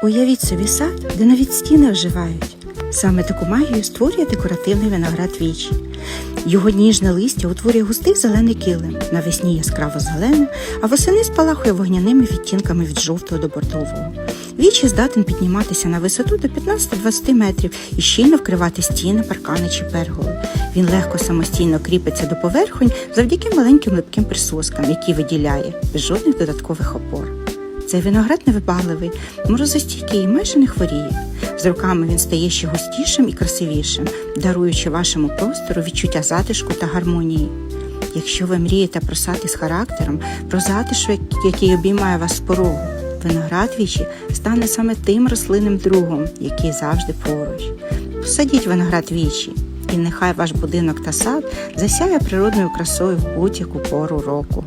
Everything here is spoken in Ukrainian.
Уявіть собі сад, де навіть стіни оживають. Саме таку магію створює декоративний виноград Вічі. Його ніжне листя утворює густий зелений килим, навесні яскраво зелене, а восени спалахує вогняними відтінками від жовтого до бордового. Вічі здатен підніматися на висоту до 15-20 метрів і щільно вкривати стіни, паркани чи перголи. Він легко самостійно кріпиться до поверхонь завдяки маленьким липким присоскам, які виділяє, без жодних додаткових опор. Цей виноград невибагливий, морозостійкий і майже не хворіє. З роками він стає ще густішим і красивішим, даруючи вашому простору відчуття затишку та гармонії. Якщо ви мрієте про сад із характером, про затишок, який обіймає вас з порогу, виноград Вічі стане саме тим рослинним другом, який завжди поруч. Посадіть виноград Вічі, і нехай ваш будинок та сад засяє природною красою в будь-яку пору року.